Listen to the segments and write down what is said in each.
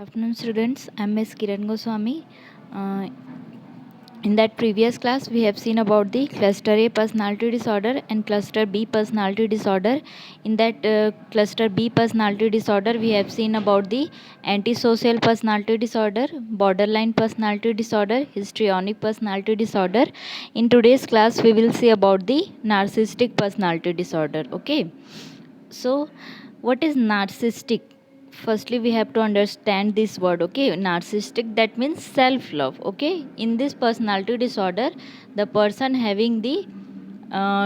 Afternoon, students. I'm Ms. Kiran Goswami. Uh, in that previous class, we have seen about the cluster A personality disorder and cluster B personality disorder. In that cluster B personality disorder, we have seen about the antisocial personality disorder, borderline personality disorder, histrionic personality disorder. In today's class, we will see about the narcissistic personality disorder. Okay. So, what is narcissistic? Firstly, we have to understand this word. Okay, narcissistic, that means self love. Okay, in this personality disorder, the person having the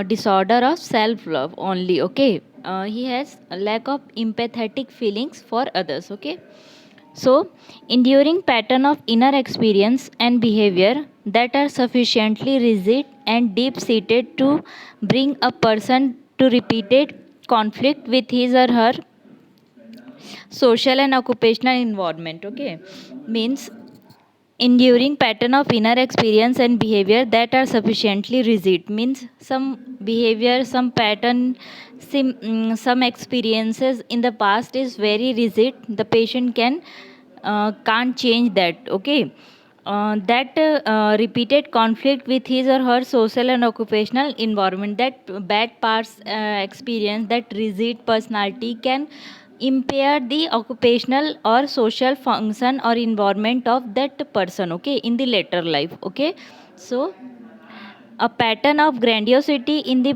disorder of self love only. Okay, he has a lack of empathetic feelings for others. Okay, so enduring pattern of inner experience and behavior that are sufficiently rigid and deep seated to bring a person to repeated conflict with his or her social and occupational environment. Okay, means enduring pattern of inner experience and behavior that are sufficiently rigid, means some behavior, some pattern, some experiences in the past is very rigid. The patient can't change that. Okay, that repeated conflict with his or her social and occupational environment, that bad parts experience, that rigid personality can impair the occupational or social function or environment of that person. Okay, in the later life. Okay, so a pattern of grandiosity in the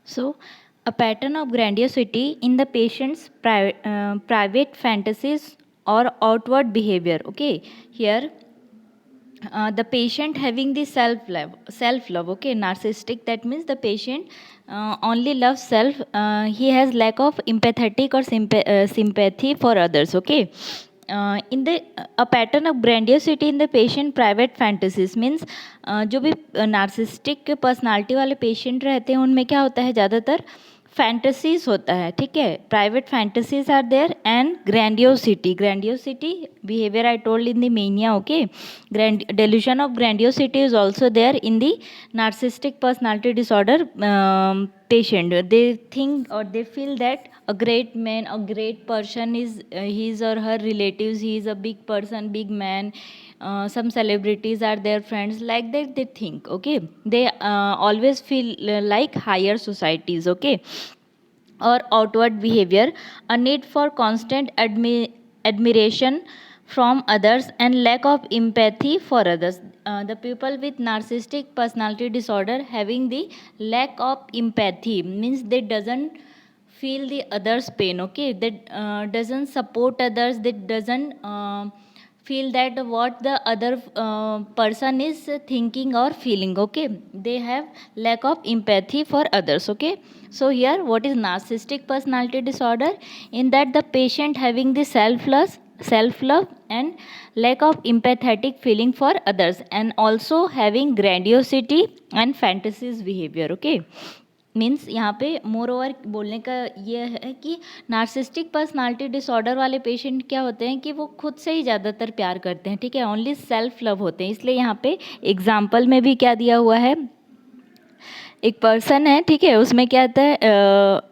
So, a pattern of grandiosity in the patient's private fantasies or outward behavior. Okay, here the patient having the self love. Okay, narcissistic, that means the patient only loves self. He has lack of empathetic or sympathy for others. Okay, in the a pattern of grandiosity in the patient private fantasies, means जो भी narcissistic personality वाले patient रहते हैं उनमें क्या होता है, ज़्यादातर फैंटेसीज होता है. ठीक है, private fantasies are there and grandiosity behavior I told in the mania. Okay, delusion of grandiosity is also there in the narcissistic personality disorder patient. They think or they feel that a great man, a great person is his or her relatives. He is a big person, big man. Some celebrities are their friends, like that they think. Okay, they always feel like higher societies. Okay, or outward behavior, a need for constant admiration from others and lack of empathy for others. The people with narcissistic personality disorder having the lack of empathy, means they doesn't feel the others pain. Okay, that doesn't support others, that doesn't feel that what the other person is thinking or feeling. Okay, they have lack of empathy for others. Okay, so here what is narcissistic personality disorder? In that the patient having the self love and lack of empathetic feeling for others, and also having grandiosity and fantasies behavior. Okay, means यहाँ पे more over बोलने का ये है कि narcissistic personality disorder वाले patient क्या होते हैं कि वो खुद से ही ज़्यादातर प्यार करते हैं. ठीक है, ओनली सेल्फ लव होते हैं. इसलिए यहाँ पे एग्जाम्पल में भी क्या दिया हुआ है, एक पर्सन है. ठीक है, उसमें क्या आता है,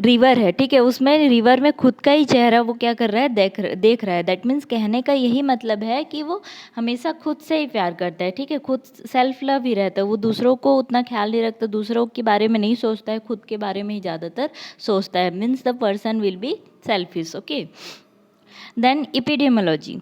रिवर है. ठीक है, उसमें रिवर में खुद का ही चेहरा वो क्या कर रहा है, देख रहा है. दैट मीन्स कहने का यही मतलब है कि वो हमेशा खुद से ही प्यार करता है. ठीक है, खुद सेल्फ लव ही रहता है. वो दूसरों को उतना ख्याल नहीं रखता, दूसरों के बारे में नहीं सोचता है, खुद के बारे में ही ज़्यादातर सोचता है. Means the person will be selfish. Okay, then epidemiology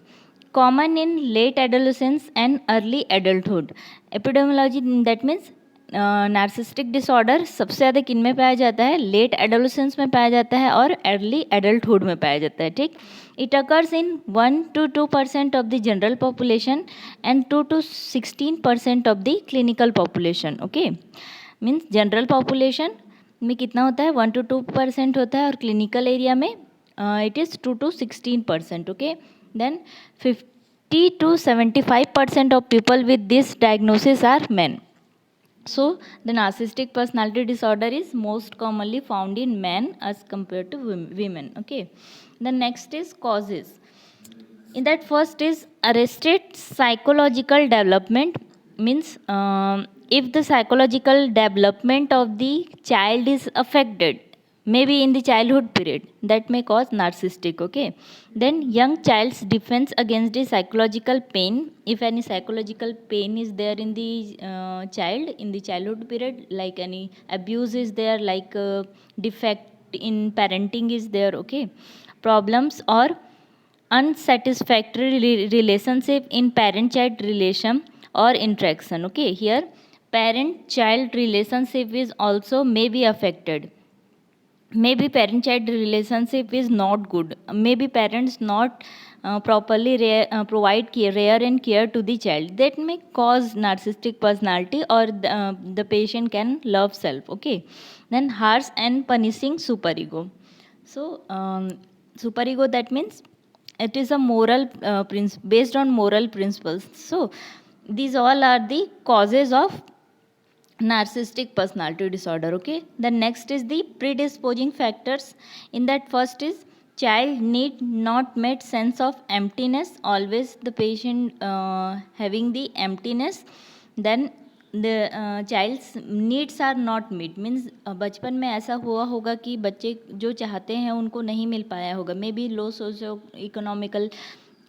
common in late adolescence and early adulthood. Epidemiology that means narcissistic disorder सबसे ज़्यादा किन में पाया जाता है, लेट एडोलेसेंस में पाया जाता है और अर्ली एडल्टहुड में पाया जाता है. ठीक, it occurs in 1 to 2% of the general population and 2 to 16% of the clinical population. Okay, means general population में कितना होता है, 1 to 2% होता है, और क्लिनिकल एरिया में it is 2 to 16%. Okay, then 50 to 75% of people with this diagnosis are men. So the narcissistic personality disorder is most commonly found in men as compared to women. Okay, the next is causes. In that, first is arrested psychological development, means if the psychological development of the child is affected, maybe in the childhood period, that may cause narcissistic. Okay, then young child's defense against the psychological pain, if any psychological pain is there in the child in the childhood period, like any abuse is there, like defect in parenting is there, okay, problems or unsatisfactory relationship in parent child relation or interaction. Okay, here parent child relationship is also may be affected. Maybe parent child relationship is not good, maybe parents not properly provide care and care to the child, that may cause narcissistic personality, or the patient can love self. Okay, then harsh and punishing superego. So superego, that means it is a moral based on moral principles. So these all are the causes of narcissistic personality disorder. Okay, the next is the predisposing factors. In that, first is child need not met sense of emptiness, always the patient having the emptiness. Then the child's needs are not met, means बचपन में ऐसा हुआ होगा कि बच्चे जो चाहते हैं उनको नहीं मिल पाया होगा, may be low socio economical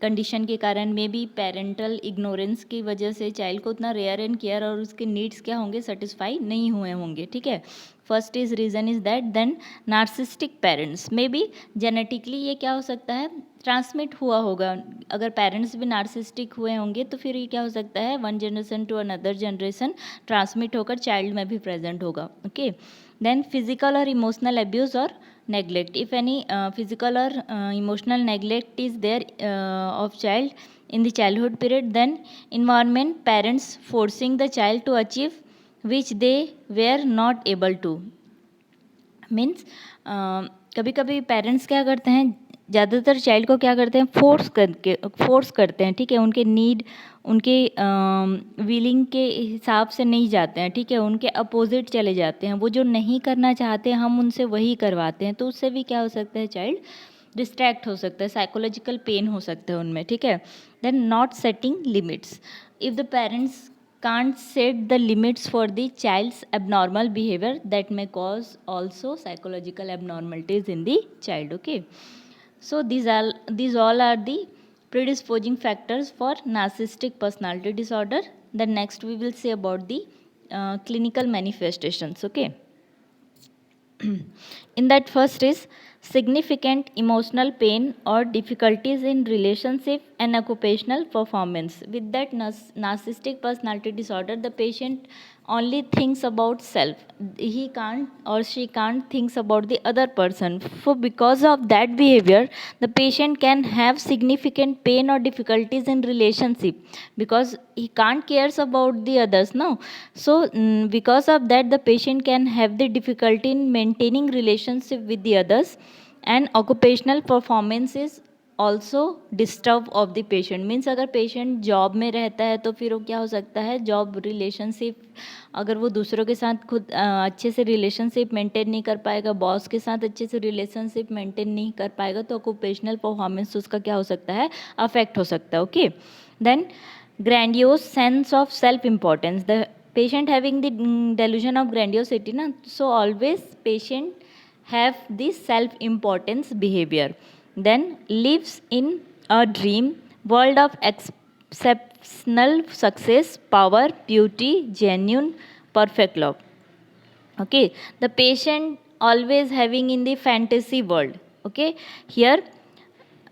condition के कारण, मे बी पेरेंटल इग्नोरेंस की वजह से चाइल्ड को उतना रेयर एंड केयर और उसके नीड्स क्या होंगे, सेटिस्फाई नहीं हुए होंगे. ठीक है, first is reason is that. Then narcissistic parents, may be genetically ये क्या हो सकता है, ट्रांसमिट हुआ होगा. अगर पेरेंट्स भी नार्सिसिस्टिक हुए होंगे तो फिर ये क्या हो सकता है, one generation to another generation transmit होकर चाइल्ड में भी प्रेजेंट होगा. Okay, then physical or emotional abuse or neglect, if any physical or emotional neglect is there of child in the childhood period, then environment, parents forcing the child to achieve which they were not able to. Means कभी कभी parents क्या करते हैं, ज़्यादातर child को क्या करते हैं, फोर्स करते हैं. ठीक है, उनके नीड, उनके विलिंग के हिसाब से नहीं जाते हैं. ठीक है, उनके अपोजिट चले जाते हैं. वो जो नहीं करना चाहते हैं हम उनसे वही करवाते हैं, तो उससे भी क्या हो सकता है, चाइल्ड डिस्ट्रैक्ट हो सकता है, साइकोलॉजिकल पेन हो सकता है उनमें. ठीक है, then not setting limits, if the parents can't set the limits for the child's abnormal behavior, that may cause also psychological abnormalities in the child. Okay, so these all are the predisposing factors for narcissistic personality disorder. The next we will say about the clinical manifestations. Okay, in that, first is significant emotional pain or difficulties in relationship and occupational performance. With that narcissistic personality disorder, the patient only thinks about self, he can't or she can't thinks about the other person. So because of that behavior, the patient can have significant pain or difficulties in relationship, because he can't cares about the others now. So because of that, the patient can have the difficulty in maintaining relationship with the others, and occupational performance is also disturb of the patient. Means अगर patient job में रहता है तो फिर वो क्या हो सकता है, जॉब रिलेशनशिप, अगर वो दूसरों के साथ खुद अच्छे से रिलेशनशिप मेंटेन नहीं कर पाएगा, बॉस के साथ अच्छे से रिलेशनशिप मेंटेन नहीं कर पाएगा, तो ऑक्यूपेशनल परफॉर्मेंस उसका क्या हो सकता है, अफेक्ट हो सकता है. Okay, then grandiose sense of self importance, the patient having the delusion of grandiosity ना, so always patient have this self-importance behavior. Then lives in a dream world of exceptional success, power, beauty, genuine, perfect love. Okay, the patient always having in the fantasy world. Okay, here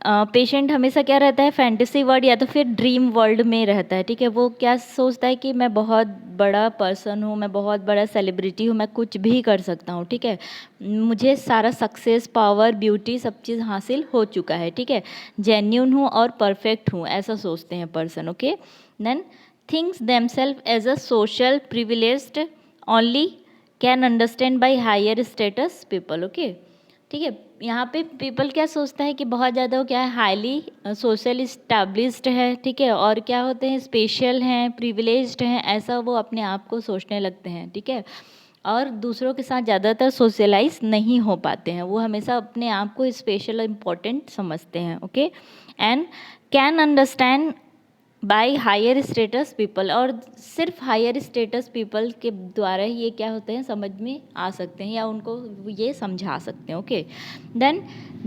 patient हमेशा क्या रहता है, fantasy world या तो फिर dream world में रहता है. ठीक है, वो क्या सोचता है कि मैं बहुत बड़ा पर्सन हूँ, मैं बहुत बड़ा सेलिब्रिटी हूँ, मैं कुछ भी कर सकता हूँ. ठीक है, मुझे सारा सक्सेस, पावर, ब्यूटी सब चीज़ हासिल हो चुका है. ठीक है, जेन्यून हूँ और परफेक्ट हूँ, ऐसा सोचते हैं person. Okay, then thinks themself as a social privileged, only can understand by higher status people. Okay, ठीक है, यहाँ पे पीपल क्या सोचता है कि बहुत ज़्यादा वो क्या है, हाईली सोशल इस्टेब्लिश्ड है. ठीक है, और क्या होते हैं, स्पेशल हैं, प्रिविलेज्ड हैं, ऐसा वो अपने आप को सोचने लगते हैं. ठीक है, और दूसरों के साथ ज़्यादातर सोशलाइज नहीं हो पाते हैं, वो हमेशा अपने आप को स्पेशल इम्पोर्टेंट समझते हैं. Okay, and can understand by higher status people, और सिर्फ हायर स्टेटस पीपल के द्वारा ही ये क्या होते हैं समझ में आ सकते हैं या उनको ये समझा सकते हैं. Okay, then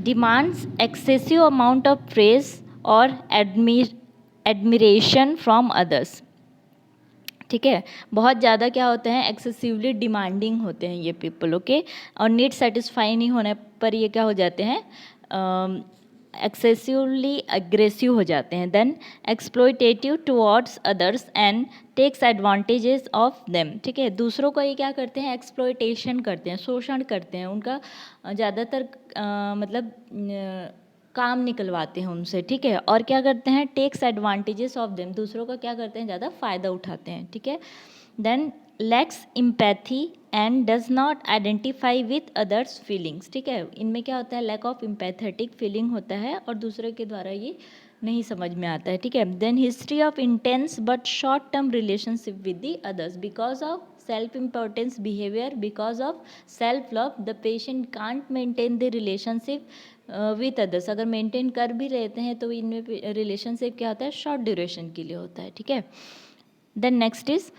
demands excessive amount of praise और एडमिरेशन फ्रॉम अदर्स. ठीक है, बहुत ज़्यादा क्या होते हैं, एक्सेसिवली डिमांडिंग होते हैं ये पीपल. ओके, और नीड सेटिस्फाई नहीं होने पर ये क्या हो जाते हैं, एक्सेसिवली अग्रेसिव हो जाते हैं. Then exploitative towards others and takes advantages of them. ठीक है, दूसरों को ये क्या करते हैं, एक्सप्लॉयटेशन करते हैं, शोषण करते हैं, उनका ज़्यादातर मतलब काम निकलवाते हैं उनसे. ठीक है, और क्या करते हैं, टेक्स एडवांटेजेस ऑफ देम, दूसरों का क्या करते हैं, ज़्यादा फ़ायदा उठाते हैं. ठीक है, then lacks empathy and does not identify with others feelings. ठीक है, इनमें क्या होता है, लैक ऑफ एम्पैथेटिक फीलिंग होता है और दूसरे के द्वारा ये नहीं समझ में आता है. ठीक है, then history of intense but short term relationship with the others because of self importance behavior, because of self love the patient can't maintain the relationship with others. अगर मेंटेन कर भी रहते हैं तो इनमें रिलेशनशिप क्या होता है, शॉर्ट ड्यूरेशन के लिए होता है. ठीक है, then next is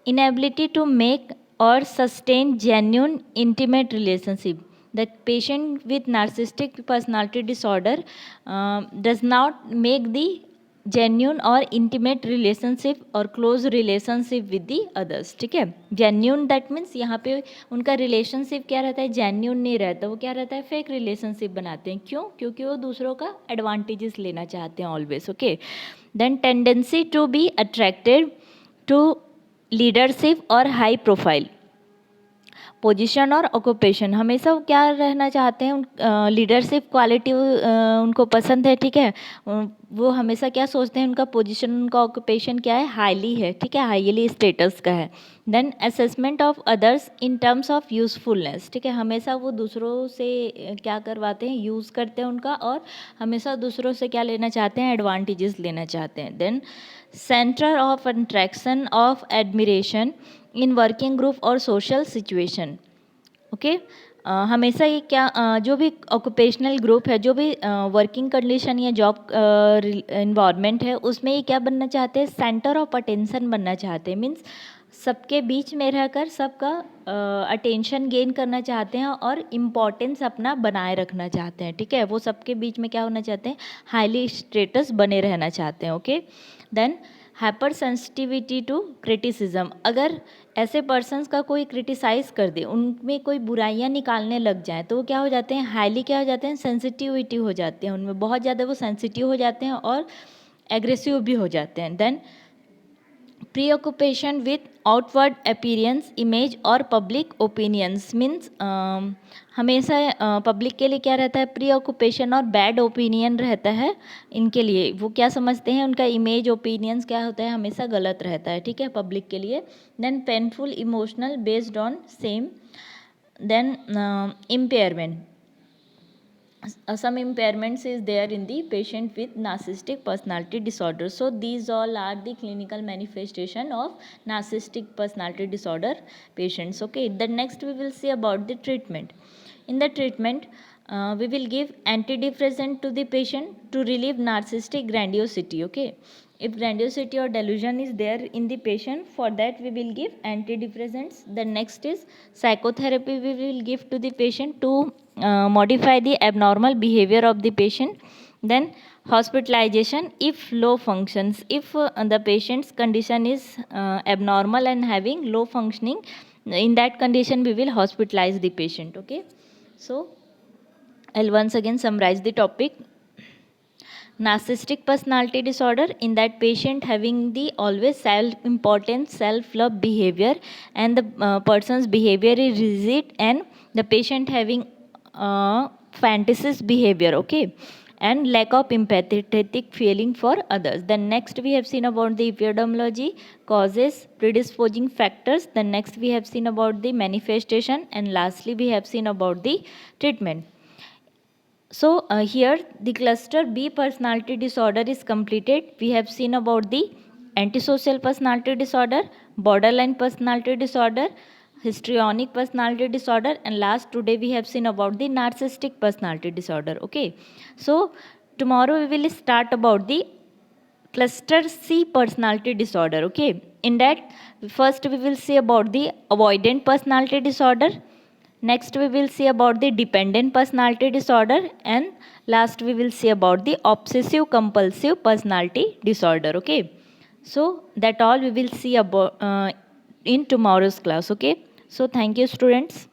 inability to make or sustain genuine intimate relationship. The patient with narcissistic personality disorder does not make the genuine और इंटीमेट रिलेशनशिप और close relationship with the others. ठीक है, जेन्यून दैट मीन्स यहाँ पे उनका relationship क्या रहता है, जेन्यून नहीं रहता, वो क्या रहता है, फेक रिलेशनशिप बनाते हैं. क्यों, क्योंकि वो दूसरों का एडवांटेजेस लेना चाहते हैं always. Okay, then tendency to be attracted to leadership और हाई प्रोफाइल पोजीशन और ऑक्यूपेशन. हमेशा वो क्या रहना चाहते हैं, लीडरशिप क्वालिटी उनको पसंद है. ठीक है, वो हमेशा क्या सोचते हैं, उनका पोजीशन, उनका ऑक्यूपेशन क्या है, हाईली है. ठीक है, हाईली स्टेटस का है. Then assessment of others in terms of usefulness. ठीक है, हमेशा वो दूसरों से क्या करवाते हैं, यूज़ करते हैं उनका, और हमेशा दूसरों से क्या लेना चाहते हैं, एडवांटेजेस लेना चाहते हैं. Then centre of attraction of admiration in working group और सोशल सिचुएशन. ओके, हमेशा ये क्या जो भी ऑक्यूपेशनल ग्रुप है, जो भी वर्किंग कंडीशन या जॉब इन्वायरमेंट है, उसमें ये क्या बनना चाहते हैं, सेंटर ऑफ अटेंशन बनना चाहते हैं. मीन्स सबके बीच में रहकर सबका अटेंशन गेन करना चाहते हैं और इम्पोर्टेंस अपना बनाए रखना चाहते हैं. ठीक है, वो सबके बीच में क्या होना चाहते हैं, हाईली स्टेटस बने रहना चाहते हैं. Okay, then hyper sensitivity to criticism. अगर ऐसे पर्सन्स का कोई क्रिटिसाइज़ कर दे, उनमें कोई बुराइयां निकालने लग जाए, तो वो क्या हो जाते हैं, हाईली क्या हो जाते हैं, सेंसिटिविटी हो जाते हैं, उनमें बहुत ज़्यादा वो सेंसिटिव हो जाते हैं और एग्रेसिव भी हो जाते हैं. Then preoccupation with outward appearance, image और पब्लिक ओपिनियंस. मीन्स हमेशा पब्लिक के लिए क्या रहता है, प्रीऑक्यूपेशन और बैड ओपिनियन रहता है इनके लिए. वो क्या समझते हैं, उनका इमेज ओपिनियंस क्या होता है, हमेशा गलत रहता है. ठीक है, पब्लिक के लिए. Then painful emotional based on same. Then impairment, some impairments is there in the patient with narcissistic personality disorder. So these all are the clinical manifestation of narcissistic personality disorder patients. Okay, the next we will see about the treatment. In the treatment we will give antidepressant to the patient to relieve narcissistic grandiosity. Okay, if grandiosity or delusion is there in the patient, for that we will give antidepressants. The next is psychotherapy we will give to the patient to modify the abnormal behavior of the patient. Then hospitalization if low functions, if the patient's condition is abnormal and having low functioning, in that condition we will hospitalize the patient. Okay, so I'll once again summarize the topic. Narcissistic personality disorder, in that patient having the always self-important, self-love behavior, and the person's behavior is rigid, and the patient having fantasies behavior. Okay, and lack of empathetic feeling for others. Then next we have seen about the epidemiology, causes, predisposing factors. Then next we have seen about the manifestation, and lastly we have seen about the treatment. So here the cluster B personality disorder is completed. We have seen about the antisocial personality disorder, borderline personality disorder, histrionic personality disorder, and last today we have seen about the narcissistic personality disorder. Okay, so tomorrow we will start about the cluster C personality disorder. Okay, in that first we will see about the avoidant personality disorder, next we will see about the dependent personality disorder, and last we will see about the obsessive compulsive personality disorder. Okay, so that all we will see about in tomorrow's class. Okay, so thank you students.